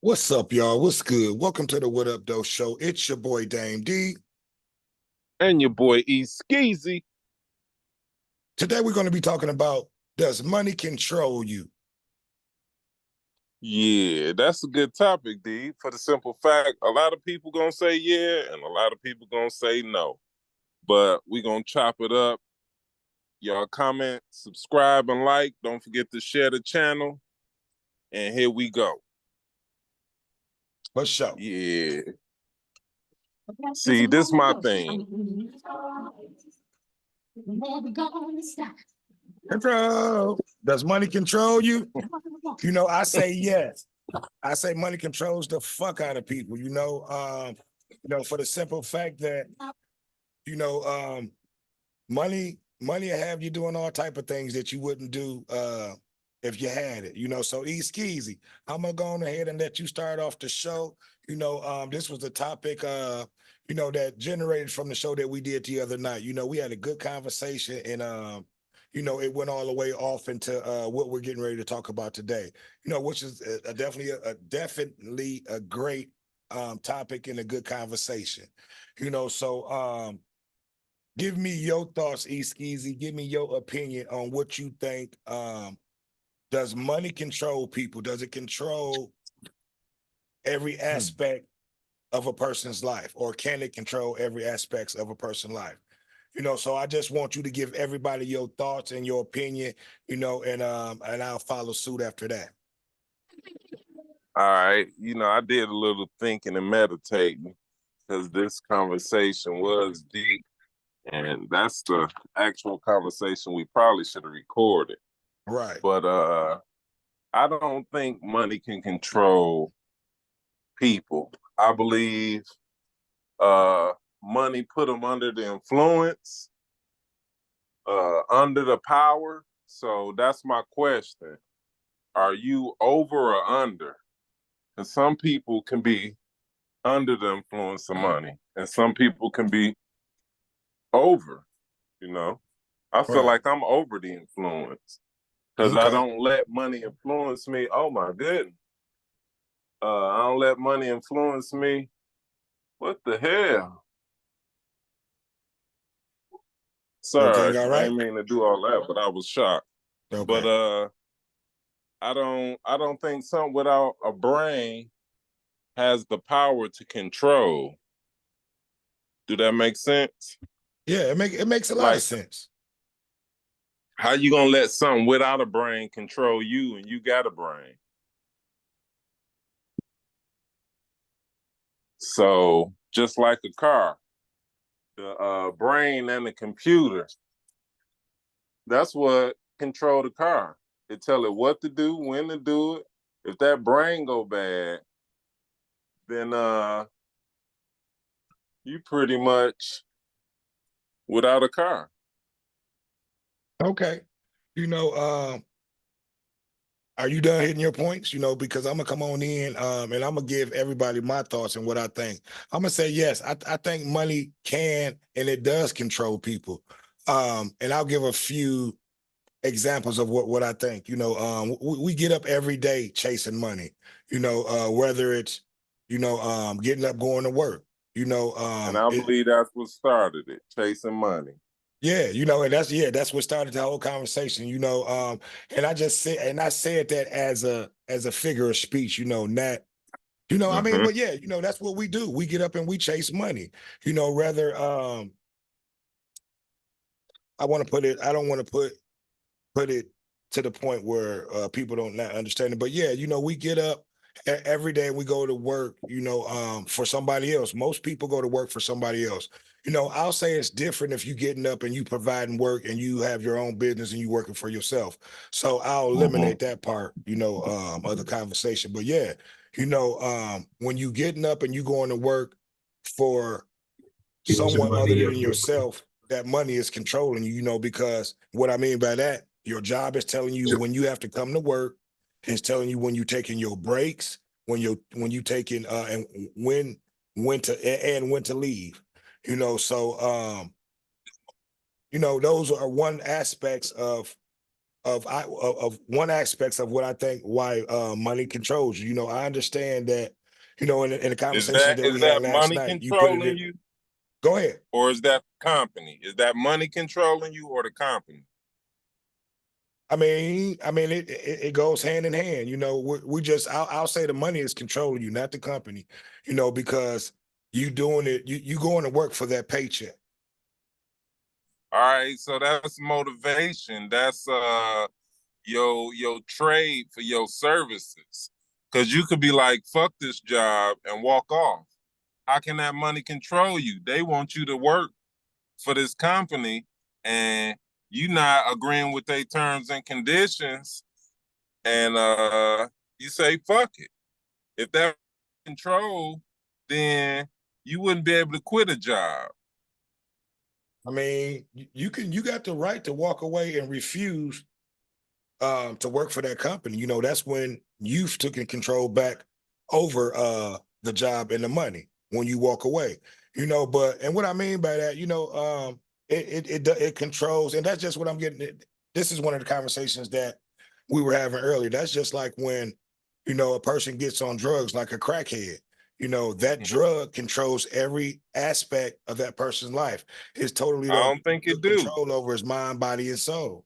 What's up, y'all? What's good? Welcome to the What Up Though Show. It's your boy Dame D. And your boy E Skeezy. Today we're going to be talking about, does money control you? Yeah, that's a good topic, D. For the simple fact, a lot of people gonna say yeah, and a lot of people gonna say no. But we gonna chop it up. Y'all comment, subscribe, and like. Don't forget to share the channel. And here we go. For sure. Yeah. See, this my thing. Control. Does money control you? I say yes. I say money controls the fuck out of people, for the simple fact that, money will have you doing all type of things that you wouldn't do if you had it, So Skeezy, I'm gonna go on ahead and let you start off the show. This was the topic that generated from the show that we did the other night. We had a good conversation, and it went all the way off into what we're getting ready to talk about today, which is definitely a great topic and a good conversation. So give me your thoughts, Skeezy. Give me your opinion on what you think. Does money control people? Does it control every aspect of a person's life, or can it control every aspect of a person's life? So I just want you to give everybody your thoughts and your opinion, and I'll follow suit after that. All right. I did a little thinking and meditating because this conversation was deep. And that's the actual conversation we probably should have recorded. Right. But I don't think money can control people. I believe money put them under the influence, under the power. So that's my question. Are you over or under? Because some people can be under the influence of money, and some people can be over, I feel Right. like I'm over the influence because I don't let money influence me. Oh my goodness. I don't let money influence me. What the hell? Sorry, Everything all I right? didn't mean to do all that, but I was shocked. Okay. But I don't think something without a brain has the power to control. Do that make sense? Yeah, it makes a lot of sense. How you gonna let something without a brain control you and you got a brain? So just like a car, the brain and the computer, that's what control the car. It tell it what to do, when to do it. If that brain go bad, then you pretty much without a car. Okay. Are you done hitting your points? Because I'm gonna come on in and I'm gonna give everybody my thoughts and what I think. I'm gonna say yes. I think money can and it does control people. And I'll give a few examples of what I think. We get up every day chasing money. Whether it's getting up going to work. And I believe that's what started it, chasing money. Yeah, and that's what started the whole conversation, and I said that as a figure of speech, not, I mean, but yeah, that's what we do. We get up and we chase money, rather, I want to put it, I don't want to put it to the point where people don't not understand it, but yeah, we get up every day and we go to work, for somebody else. Most people go to work for somebody else. I'll say it's different if you getting up and you providing work and you have your own business and you working for yourself. So I'll eliminate that part, of the conversation. But yeah, when you getting up and you going to work for someone other than yourself, that money is controlling you, because what I mean by that, your job is telling you when you have to come to work. It's telling you when you're taking your breaks, when you taking and when to leave. So those are one aspects of of one aspects of what I think why money controls you. You know, I understand that, you know, in the Is conversations that that is we had that last money night, you put it controlling in. you, Go ahead. or is that the company? Is that money controlling you or the company? It goes hand in hand. You know, we just I'll say the money is controlling you, not the company. You know, because you doing it, you going to work for that paycheck. All right, so that's motivation. That's your trade for your services. Cause you could be like, fuck this job and walk off. How can that money control you? They want you to work for this company and you not agreeing with their terms and conditions, and you say fuck it. If that control, then you wouldn't be able to quit a job. I mean, you got the right to walk away and refuse to work for that company. You know, that's when you've taken control back over the job and the money when you walk away. You know, but and what I mean by that, you know, it controls, and that's just what I'm getting. This is one of the conversations that we were having earlier. That's just like when, you know, a person gets on drugs, like a crackhead. You know, that Mhm. drug controls every aspect of that person's life. It's totally I don't don't think it good do. control over his mind, body, and soul.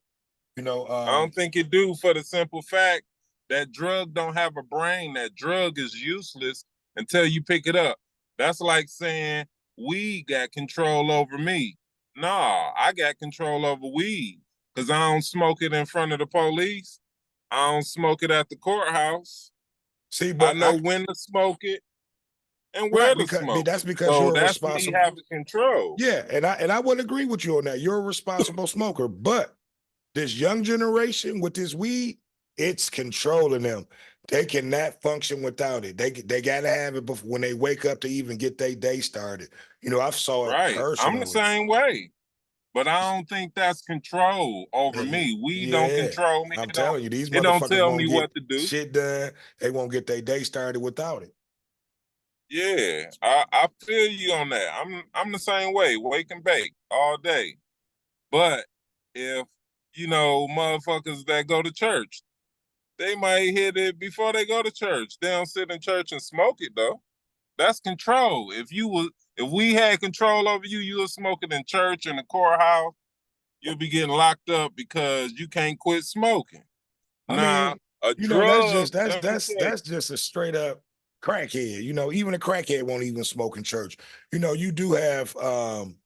You know, I don't think it do, for the simple fact that drug don't have a brain. That drug is useless until you pick it up. That's like saying weed got control over me. Nah, I got control over weed because I don't smoke it in front of the police. I don't smoke it at the courthouse. see, I but know I when to smoke it and where right to because smoke that's it. because So you're a that's me responsible. having control. Yeah, and I would agree with you on that. You're a responsible smoker, but this young generation with this weed, it's controlling them. They cannot function without it. They got to have it before when they wake up to even get their day started. You know, I've saw it Right. I'm the personally. same way. But I don't think that's control over And me. Weed don't yeah, control me. I'm telling you, these It don't motherfuckers tell won't me get what to do. shit done. They won't get their day started without it. Yeah, I feel you on that. I'm the same way, wake and bake all day. But if motherfuckers that go to church, they might hit it before they go to church. They don't sit in church and smoke it though. That's control. If we had control over you, you were smoking in church in the courthouse, you'll be getting locked up because you can't quit smoking. I Now, mean, a you know, that's drug, just that's let me that's tell you, that's just a straight up crackhead. You know, even a crackhead won't even smoke in church. You know, you do have I don't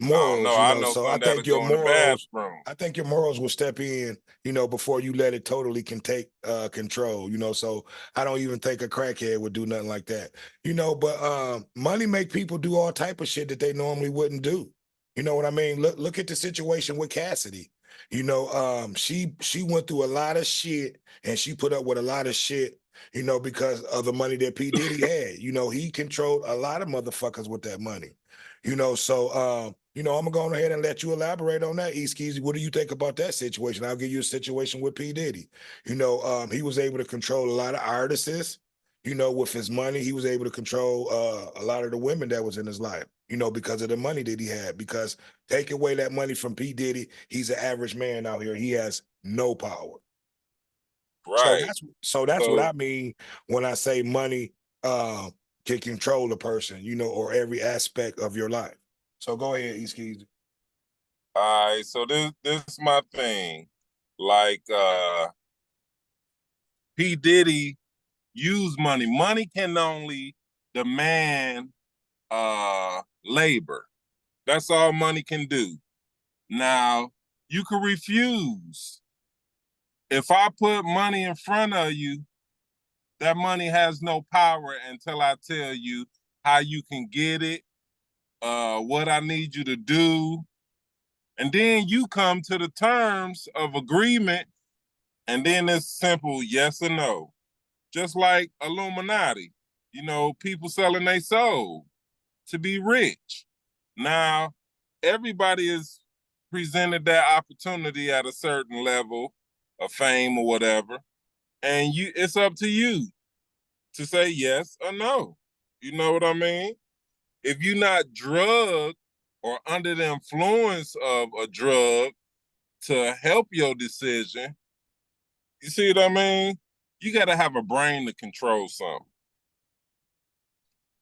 know. morals, you I know. know So some that'll go in the bathroom. I think your morals will step in, you know, before you let it totally can take control, you know. So I don't even think a crackhead would do nothing like that. You know, but money make people do all type of shit that they normally wouldn't do. You know what I mean? Look at the situation with Cassidy. You know, she went through a lot of shit and she put up with a lot of shit, you know, because of the money that P. Diddy had. You know, he controlled a lot of motherfuckers with that money. You know, so you know, I'm gonna go ahead and let you elaborate on that, East Keezy. What do you think about that situation? I'll give you a situation with P. Diddy. You know, he was able to control a lot of artists, you know, with his money. He was able to control a lot of the women that was in his life, you know, because of the money that he had. Because take away that money from P. Diddy, he's an average man out here. He has no power. Right. So that's what So, I mean when I say money uh, can control a person, you know, or every aspect of your life. So go ahead, East Keys. all right. So this is my thing. Like P. Diddy used money. Money can only demand labor. That's all money can do. Now, you can refuse. If I put money in front of you, that money has no power until I tell you how you can get it, what I need you to do. And then you come to the terms of agreement, and then it's simple yes or no. Just like Illuminati, people selling their soul to be rich. Now, everybody is presented that opportunity at a certain level of fame or whatever, and it's up to you to say yes or no. You know what I mean? If you're not drugged or under the influence of a drug, to help your decision. You see what I mean? You got to have a brain to control something.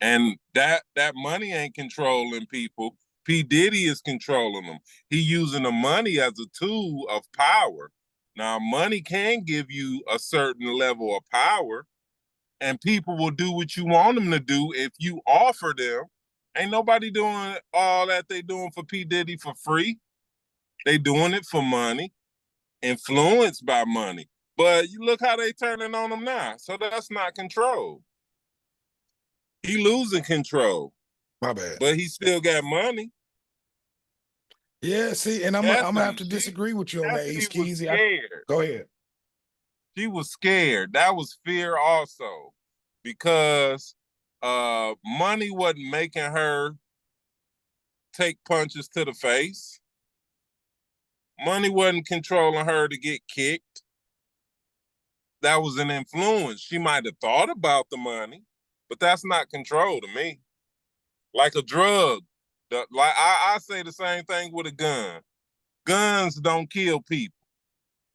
And that money ain't controlling people. P. Diddy is controlling them. He using the money as a tool of power. Now, money can give you a certain level of power, and people will do what you want them to do if you offer them. Ain't nobody doing all that they doing for P. Diddy for free. They doing it for money, influenced by money. But you look how they turning on him now. So that's not control. He losing control. My bad. But he still got money. Yeah, see, and I'm gonna have to disagree with you on that, Cassidy East was Keezy. scared. Go ahead. She was scared. That was fear also, because money wasn't making her take punches to the face. Money wasn't controlling her to get kicked. That was an influence. She might have thought about the money, but that's not control to me. Like a drug. Like I say the same thing with a gun. Guns don't kill people.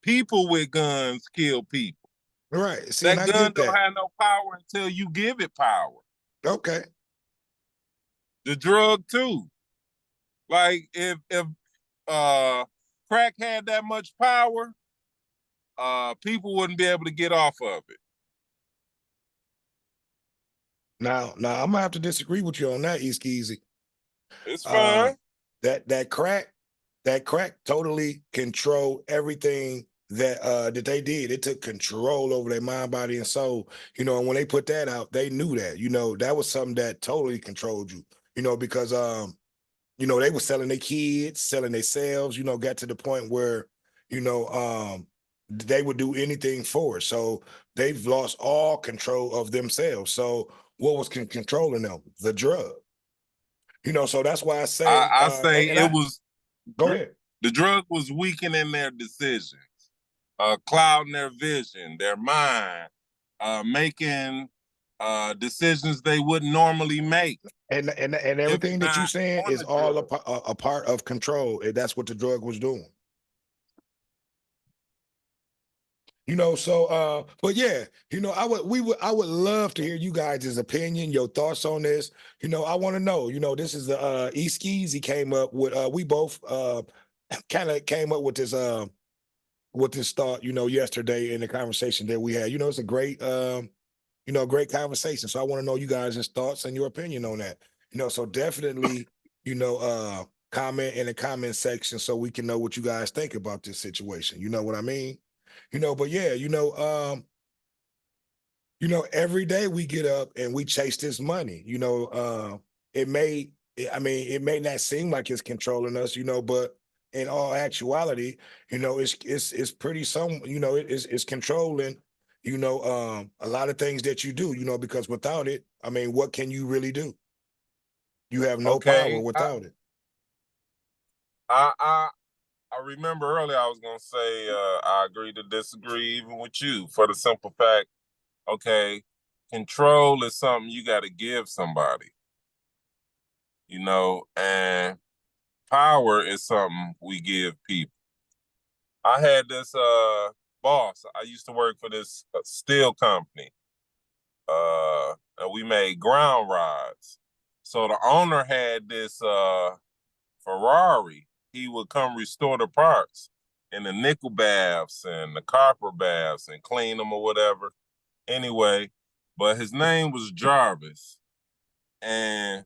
People with guns kill people. Right. See, and That I gun get that. don't have no power until you give it power. Okay. The drug too. Like if crack had that much power, people wouldn't be able to get off of it. Now I'm gonna have to disagree with you on that, East Keezy. It's fine. That crack totally controlled everything that they did. It took control over their mind, body, and soul. You know, and when they put that out, they knew that. You know, that was something that totally controlled you. You know, because you know, they were selling their kids, selling themselves. You know, got to the point where, you know, they would do anything for it. So they've lost all control of themselves. So what was controlling them? The drug. You know, so that's why I say, I say it was go ahead. The drug was weakening their decisions, clouding their vision, their mind, making decisions they wouldn't normally make. And everything that you're saying is all a part of control. And that's what the drug was doing. You know, so but yeah, you know, I would love to hear you guys' opinion, your thoughts on this. You know, I want to know, you know, this is the East Skeezy came up with we both kind of came up with this thought, you know, yesterday in the conversation that we had. You know, it's a great you know, great conversation. So I want to know you guys' thoughts and your opinion on that. You know, so definitely, you know, comment in the comment section so we can know what you guys think about this situation. You know what I mean? You know, but yeah, you know, every day we get up and we chase this money. You know, I mean, it may not seem like it's controlling us, you know, but in all actuality, you know, it's pretty you know, it's controlling, you know, a lot of things that you do, you know, because without it, I mean, what can you really do? You have no power without it. I remember earlier I was gonna say I agree to disagree even with you for the simple fact, okay, control is something you got to give somebody, you know, and power is something we give people. I had this boss. I used to work for this steel company. And we made ground rods. So the owner had this Ferrari. He would come restore the parts in the nickel baths and the copper baths and clean them or whatever. Anyway, but his name was Jarvis. And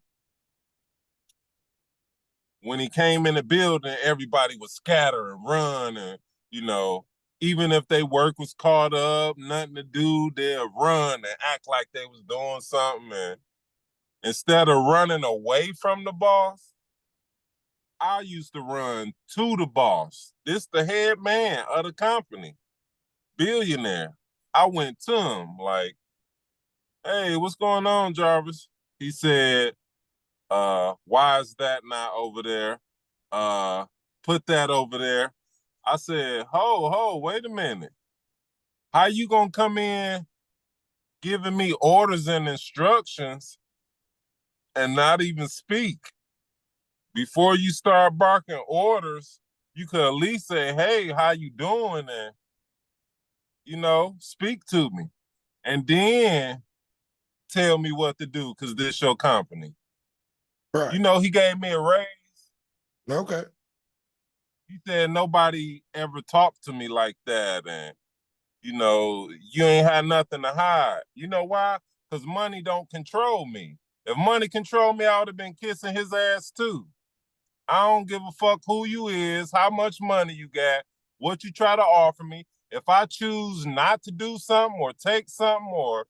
when he came in the building, everybody would scatter and run. And, you know, even if they work was caught up, nothing to do, they'd run and act like they was doing something. And instead of running away from the boss, I used to run to the boss. This the head man of the company, billionaire. I went to him like, hey, what's going on, Jarvis? He said, why is that not over there? Put that over there. I said, wait a minute. How you gonna come in giving me orders and instructions and not even speak? Before you start barking orders, you could at least say, hey, how you doing? And, speak to me. And then tell me what to do, because this your company. Right. He gave me a raise. Okay. He said nobody ever talked to me like that. And, you ain't had nothing to hide. You know why? Because money don't control me. If money controlled me, I would have been kissing his ass too. I don't give a fuck who you is, how much money you got, what you try to offer me. If I choose not to do something or take something or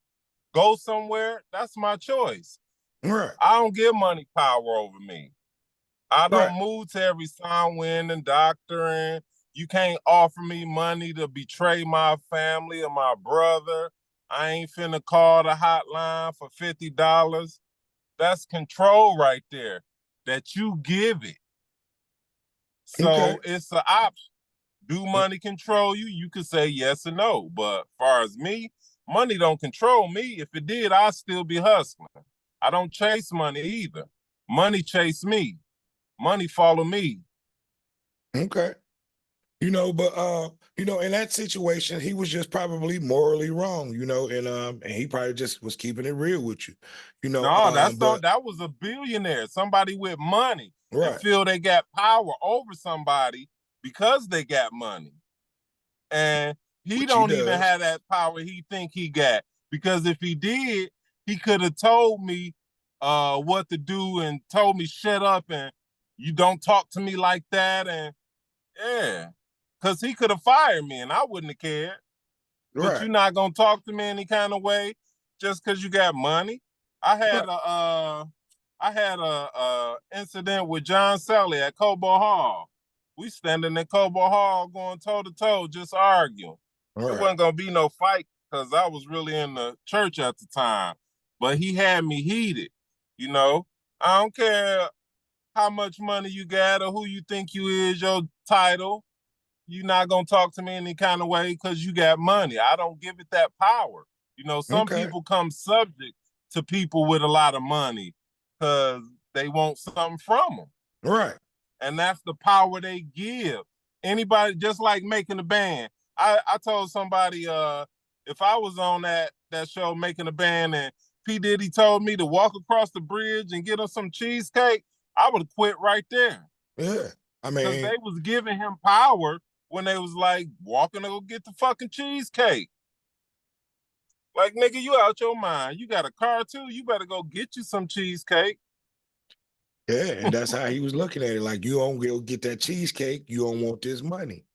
go somewhere, that's my choice. Right. I don't give money power over me. I Right. don't move to every sound, wind, and doctrine. You can't offer me money to betray my family or my brother. I ain't finna call the hotline for $50. That's control right there, that you give it. Okay. So it's an option. Do money control you? You could say yes or no. But as far as me, money don't control me. If it did, I'd still be hustling. I don't chase money either. Money chase me. Money follow me. Okay. But in that situation, he was just probably morally wrong, and he probably just was keeping it real with you, No, but that was a billionaire, somebody with money, and right, feel they got power over somebody because they got money. And he which he don't even does. have that power he think he got. Because if he did, he could have told me what to do and told me shut up and you don't talk to me like that. And yeah, because he could have fired me and I wouldn't have cared. But Right. you're not gonna talk to me any kind of way just because you got money. I had Right. a incident with John Sally at Cobo Hall. We standing in Cobo Hall going toe to toe, just arguing. It Right. wasn't gonna be no fight because I was really in the church at the time. But he had me heated. You know, I don't care how much money you got or who you think you is, your title. You're not gonna talk to me any kind of way because you got money. I don't give it that power. Some Okay. people come subject to people with a lot of money because they want something from them. Right. And that's the power they give. Anybody, just like making a band. I told somebody if I was on that show making a band and P. Diddy told me to walk across the bridge and get him some cheesecake, I would have quit right there. Yeah. I Because mean, they was giving him power when they was like walking to go get the fucking cheesecake. Like, nigga, you out your mind. You got a car too. You better go get you some cheesecake. yeah, and that's how he was looking at it. Like, you don't go get that cheesecake, you don't want this money.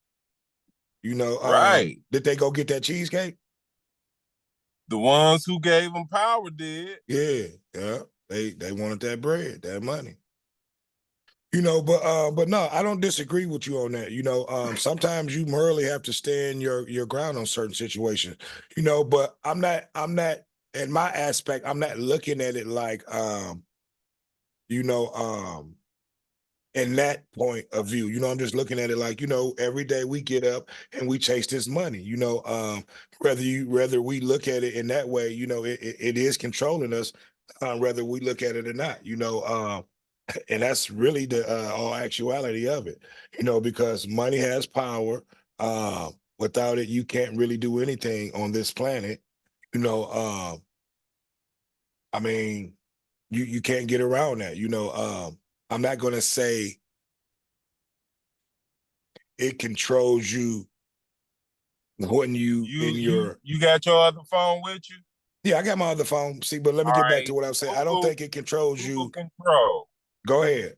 Right. Did they go get that cheesecake? The ones who gave him power did. Yeah, yeah. They wanted that bread, that money. But no, I don't disagree with you on that. Sometimes you morally have to stand your ground on certain situations. But I'm not in my aspect, I'm not looking at it like you know, in that point of view. I'm just looking at it like, every day we get up and we chase this money. Whether we look at it in that way, it is controlling us, whether we look at it or not. And that's really the all actuality of it, because money has power. Without it, you can't really do anything on this planet. I mean, you can't get around that. I'm not going to say it controls you when you You in you your. you got your other phone with you? Yeah, I got my other phone. See, but let me All get back to right. what I was saying. I don't Google think it controls Google you. Control. Go ahead.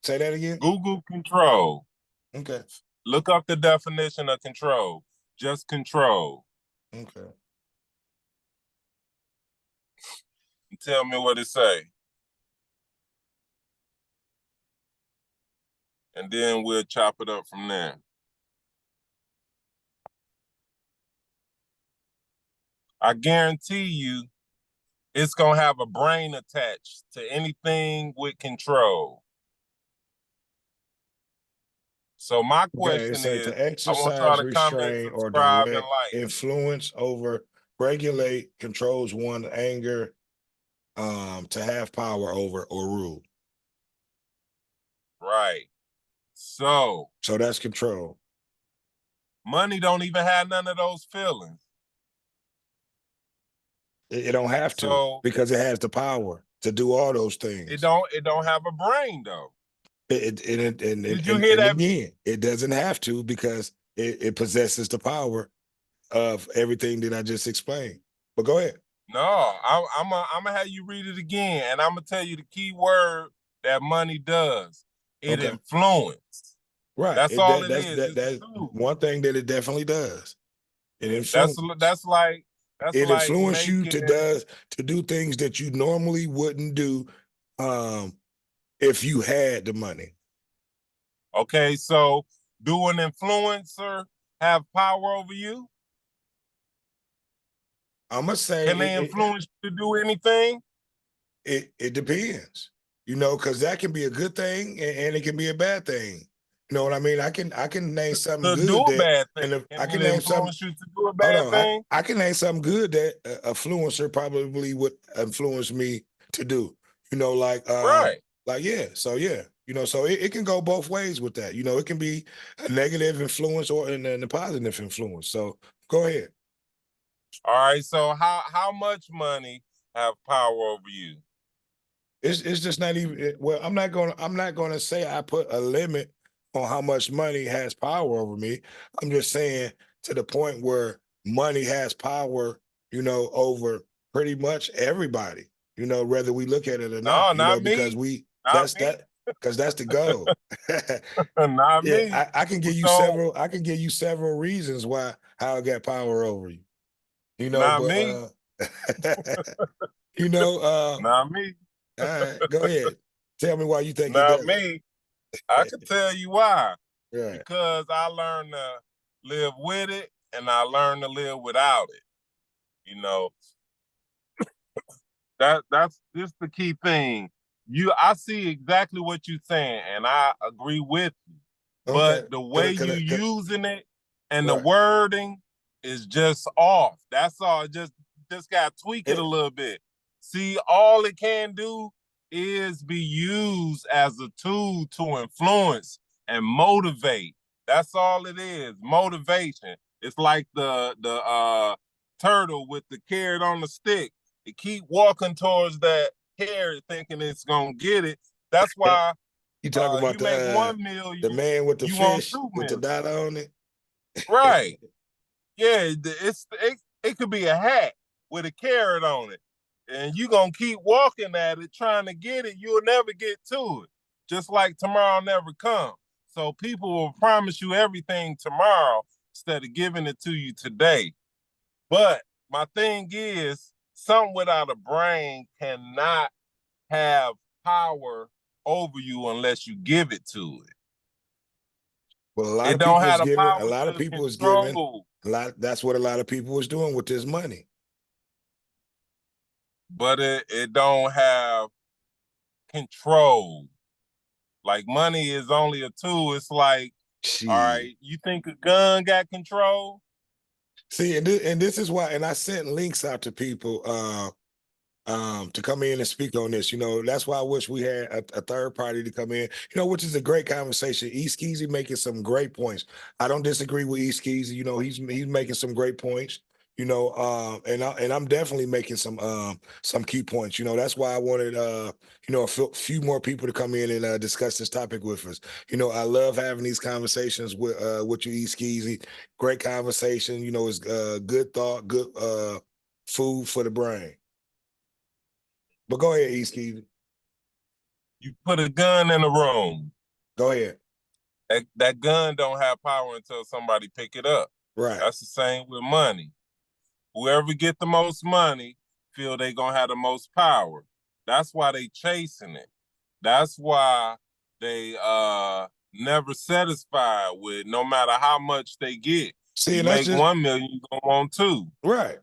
Say that again. Google Control. Okay. Look up the definition of control. Just control. Okay. And tell me what it say. And then we'll chop it up from there. I guarantee you it's gonna have a brain attached to anything with control. So my Okay, it question say is, to I want y'all exercise, to comment, restrain, or subscribe, and direct like. influence over, regulate, controls one anger, to have power over or rule. Right. So that's control. money don't even have none of those feelings. It don't have to, So because it has the power to do all those it things. don't have a brain though. Did you hear And that? again, it doesn't have to, because it possesses the power of everything that I just explained. But go ahead. No, I'm gonna have you read it again, and I'm gonna tell you the key word that money does. It Okay. influence. Right. That's all it is. It's a That's tool. one thing that it definitely does. It That's influences. that's like that's It like influences you making. to do things that you normally wouldn't do, if you had the money. Okay, so do an influencer have power over you? I must say Can they influence you to do anything? it depends, because that can be a good thing, and it can be a bad thing. You know what I mean? I can name something To do good a that, bad thing? and if Can I can it name something. influence you to do a Hold bad on, thing? I can name something good that a influencer probably would influence me to do. Right. Like yeah, so yeah, so it can go both ways with that. It can be a negative influence or and a positive influence. So go ahead. All right. So how much money have power over you? It's just not even well, I'm not gonna say I put a limit on how much money has power over me. I'm just saying, to the point where money has power, over pretty much everybody, whether we look at it or No, not, not because me. Not me. that's the goal. Not Yeah, me. I can give you So several reasons why how I got power over you. not But me. you know, uh Not me. all right, go ahead. Tell me why you think it Not doesn't. me. I can tell you why. Right. Because I learned to live with it and I learned to live without it. You know, that's just the key thing. I see exactly what you're saying, and I agree with you. Okay. But the way you Could using it and the right. wording is just off. That's all. Just got to tweak it a It, little bit. See, all it can do is be used as a tool to influence and motivate. That's all it is. Motivation. It's like the turtle with the carrot on the stick. It keep walking towards that carrot thinking it's gonna get it. That's why you talking about you make 1 meal, the man with the you want fish two with the meals. dot on it? Right. Yeah, it could be a hat with a carrot on it. And you gonna keep walking at it, trying to get it, you'll never get to it. Just like tomorrow never comes. So people will promise you everything tomorrow instead of giving it to you today. But my thing is, something without a brain cannot have power over you unless you give it to it. Well, a lot It of don't people have is the giving, a power lot of to people is giving, control, that's what a lot of people is doing with this money. but it don't have control. Like money is only a tool. It's like, all She right, you think a gun got control? see, and this is why, and I sent links out to people, to come in and speak on this. That's why I wish we had a third party to come in, which is a great conversation. East Keezy making some great points. I don't disagree with East Keezy. He's making some great points. And I'm definitely making some key points. That's why I wanted a few more people to come in and discuss this topic with us. I love having these conversations with you, East Keezy. Great conversation. It's good thought, good food for the brain. But go ahead, East Keezy. You put a gun in a room. Go ahead. That gun don't have power until somebody pick it up. Right. That's the same with money. Whoever get the most money feel they gonna have the most power. That's why they chasing it. That's why they never satisfied with no matter how much they get. See, You and that's make just 1 million, you gonna want two. right.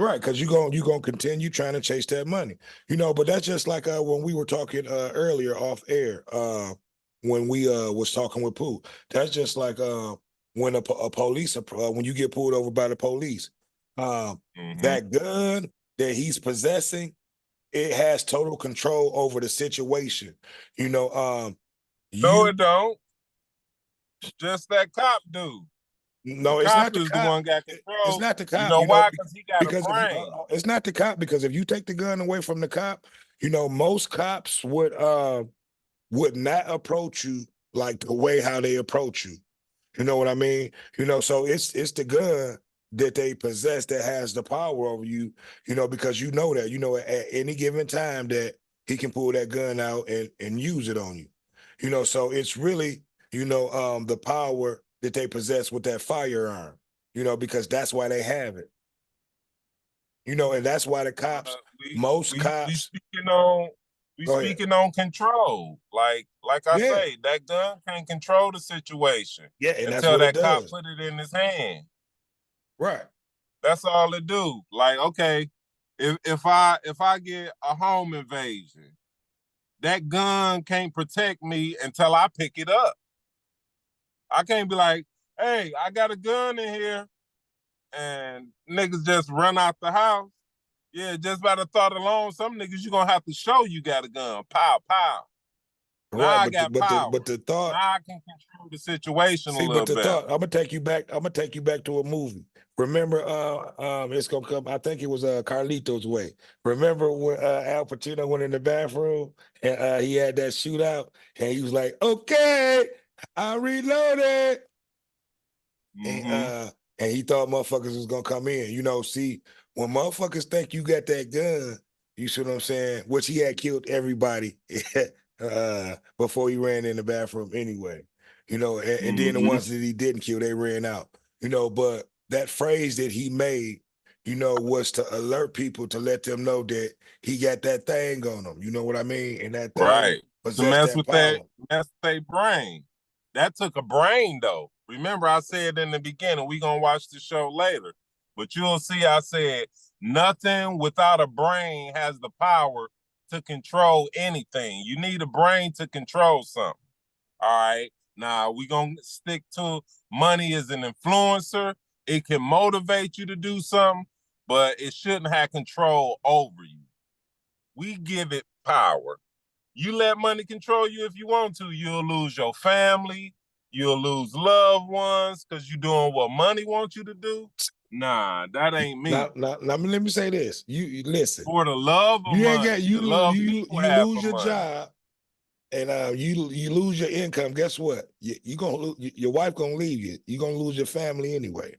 Right, because you're gonna continue trying to chase that money. But that's just like when we were talking earlier off air, when we was talking with Pooh. That's just like when a police when you get pulled over by the police. That gun that he's possessing, it has total control over the situation. No, You it don't. Just that cop dude. The No, it's cop not the is the cop. one got It's control. not the You cop, know why? Because he got a because if you, brain. it's not the cop, because if you take the gun away from the cop, most cops would not approach you like the way how they approach you. You know what I mean? So it's the gun that they possess that has the power over you, because that, at any given time that he can pull that gun out and use it on you. So it's really, the power that they possess with that firearm, because that's why they have it. And that's why the cops, We most we cops, speaking on we go ahead. speaking on control. Like I Yeah, say, that gun can't control the situation yeah, and that's until what it that cop does. put it in his hand. Right. That's all it do. Like, okay, if I get a home invasion, that gun can't protect me until I pick it up. I can't be like, hey, I got a gun in here, and niggas just run out the house. Yeah, just by the thought alone, some niggas you gonna have to show you got a gun. Pow, pow. Now Right. I But got power. the thought. Now I can control the situation a See, but little the better. thought, I'm gonna take you back to a movie. Remember, it's gonna come. I think it was Carlito's Way. Remember when Al Pacino went in the bathroom and he had that shootout, and he was like, "Okay, I reloaded," and Mm-hmm. he thought motherfuckers was gonna come in. See, when motherfuckers think you got that gun, you see what I'm saying? Which he had killed everybody before he ran in the bathroom anyway. And then the Mm-hmm. ones that he didn't kill, they ran out. But that phrase that he made, was to alert people to let them know that he got that thing on him. You know what I mean? And that thing Right. To possessed that power. mess with their brain. That took a brain though. Remember, I said in the beginning, we gonna watch the show later. But you'll see I said nothing without a brain has the power to control anything. You need a brain to control something. All right. Now we gonna stick to money as an influencer. It can motivate you to do something, but it shouldn't have control over you. We give it power. You let money control you if you want to, you'll lose your family, you'll lose loved ones because you're doing what money wants you to do. Nah, that ain't me. Now, let me say this. You listen. For the love of You ain't got money, the love people you have lose for your money. job, and you lose your income. Guess what? You gonna your wife gonna leave you. You gonna lose your family anyway.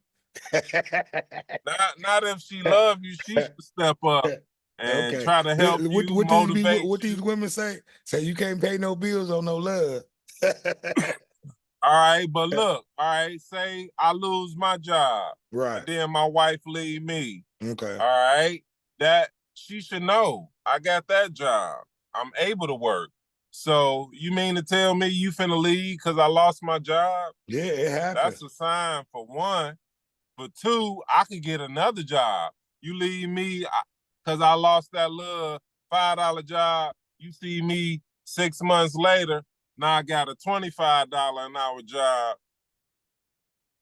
Not if she love you, she should step up and Okay. try to help you, motivate What these you. women say? Say you can't pay no bills on no love. All right, but look, all right, say I lose my job and Right. then my wife leave me. Okay. All right, that she should know I got that job. I'm able to work. So you mean to tell me you finna leave because I lost my job? Yeah, it happened. That's a sign for one. For two, I could get another job. You leave me because I lost that little $5 job. You see me 6 months later, now I got a $25 an hour job.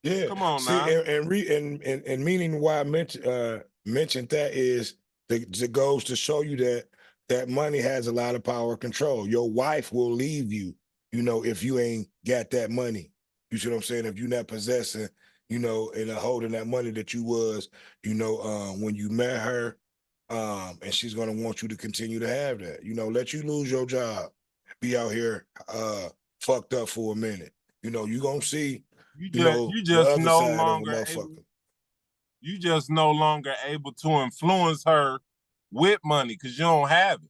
Yeah. Come on See, now. and meaning why I mentioned that is it goes to show you that money has a lot of power and control. Your wife will leave you, if you ain't got that money. You see what I'm saying? If you're not possessing, and holding that money that you was, when you met her, and she's gonna want you to continue to have that. Let you lose your job, be out here fucked up for a minute. You gonna see You the just other no side of a longer motherfucker. you just no longer able to influence her with money because you don't have it.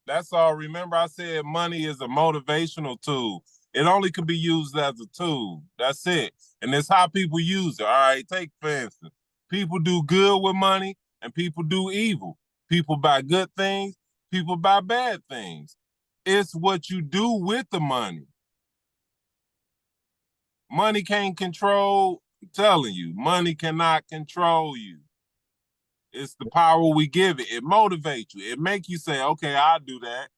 That's all. Remember, I said money is a motivational tool. It only can be used as a tool. That's it. And it's how people use it. All right, take for instance, people do good with money and people do evil. People buy good things, people buy bad things. It's what you do with the money. Money can't control, I'm telling you, money cannot control you. It's the power we give it. It motivates you. It make you say, okay, I'll do that.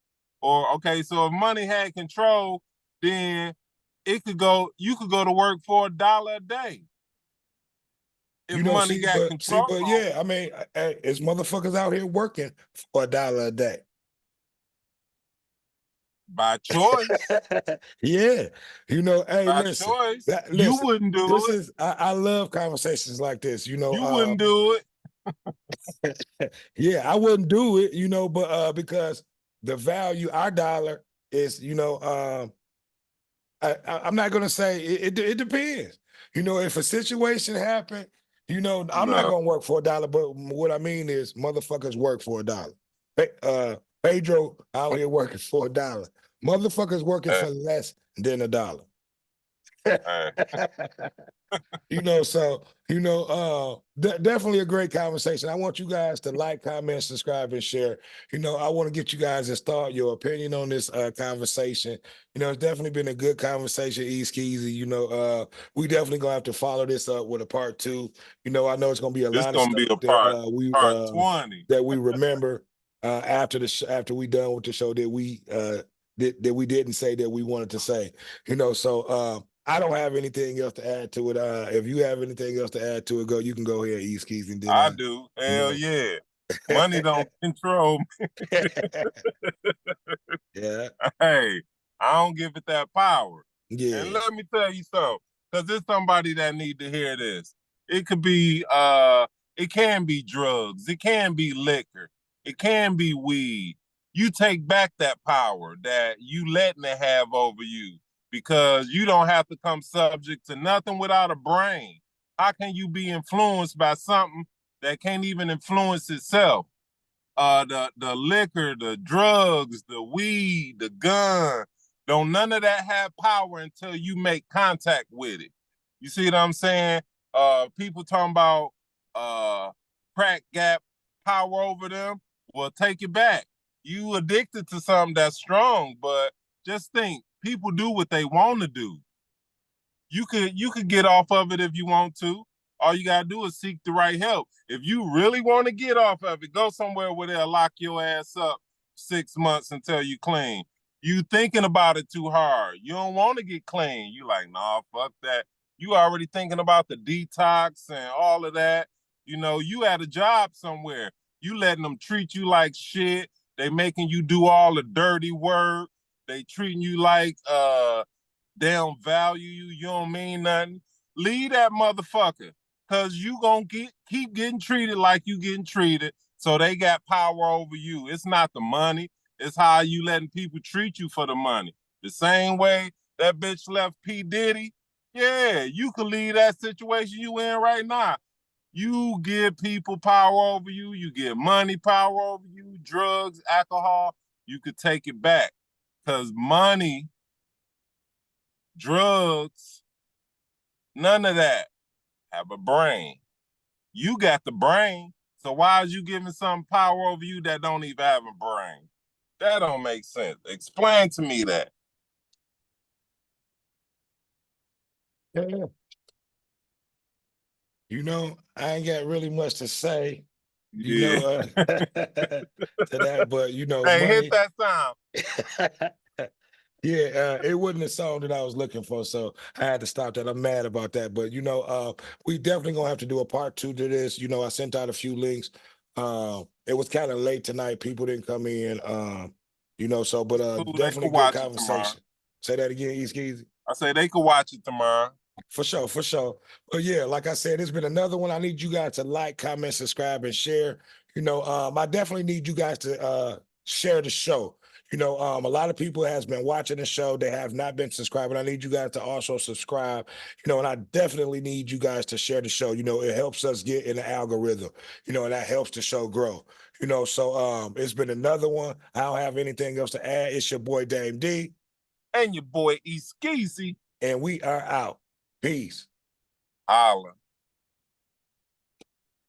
Or okay, so if money had control, then you could go to work for $1 a day. If money got control, But yeah, I mean, it's motherfuckers out here working for $1 a day. By choice. Yeah. You know, hey, By listen, choice. You listen, wouldn't do this it. is, I love conversations like this, you know, You wouldn't do it. yeah, I wouldn't do it, you know, but because the value, our dollar is, you know, I'm not gonna say it depends. You know, if a situation happened, you know, I'm not No. gonna work for $1, but what I mean is motherfuckers work for $1. Pedro out here working for $1. Motherfuckers working Hey, for less than $1. hey. You know, so you know, definitely a great conversation. I want you guys to like, comment, subscribe, and share. You know, I want to get you guys to start your opinion on this conversation. You know, it's definitely been a good conversation, East Keezy. You know, we definitely gonna have to follow this up with a part two. You know, I know it's gonna be a It's lot of gonna stuff be a that part 20. that we remember after after we done with the show that we didn't say that we wanted to say. You know, so I don't have anything else to add to it. If you have anything else to add to it, you can go ahead, East Keys, and then I do. you Hell know. yeah. Money don't control me. Yeah, Hey, I don't give it that power. And yeah, let me tell you something, because there's somebody that need to hear this. It could be it can be drugs, it can be liquor, it can be weed. You take back that power that you letting it have over you, because you don't have to come subject to nothing without a brain. How can you be influenced by something that can't even influence itself? The liquor, the drugs, the weed, the gun, don't none of that have power until you make contact with it. You see what I'm saying? People talking about crack gap power over them. Well, take it back. You addicted to something that's strong, but just think, people do what they want to do. You could get off of it if you want to. All you gotta do is seek the right help. If you really want to get off of it, go somewhere where they'll lock your ass up 6 months until you clean. You thinking about it too hard. You don't want to get clean. You like, nah, fuck that. You already thinking about the detox and all of that. You know, you at a job somewhere. You letting them treat you like shit. They making you do all the dirty work. They treating you like they don't value you, you don't mean nothing. Leave that motherfucker. Cause you gonna keep getting treated like you getting treated. So they got power over you. It's not the money, it's how you letting people treat you for the money. The same way that bitch left P. Diddy. Yeah, you could leave that situation you in right now. You give people power over you, you give money power over you, drugs, alcohol, you could take it back. Cause money, drugs, none of that have a brain. You got the brain, so why is you giving some power over you that don't even have a brain? That don't make sense. Explain to me that. yeah. You know, I ain't got really much to say. You Yeah. know, to that, but you know, Hey, hit money. that sound. Yeah, it wasn't the song that I was looking for, so I had to stop that. I'm mad about that, but you know, we definitely gonna have to do a part two to this. You know, I sent out a few links. It was kind of late tonight; people didn't come in. You know, so but Cool, they definitely could good watch it tomorrow. conversation. Say that again, East Keezy. I say they could watch it tomorrow. For sure, for sure. But yeah, like I said, it's been another one. I need you guys to like, comment, subscribe, and share. You know, I definitely need you guys to share the show. You know, a lot of people has been watching the show. They have not been subscribing. I need you guys to also subscribe. You know, and I definitely need you guys to share the show. You know, it helps us get in the algorithm. You know, and that helps the show grow. You know, so it's been another one. I don't have anything else to add. It's your boy Dame D, And your boy E Skeezy. and we are out. Peace. Holla.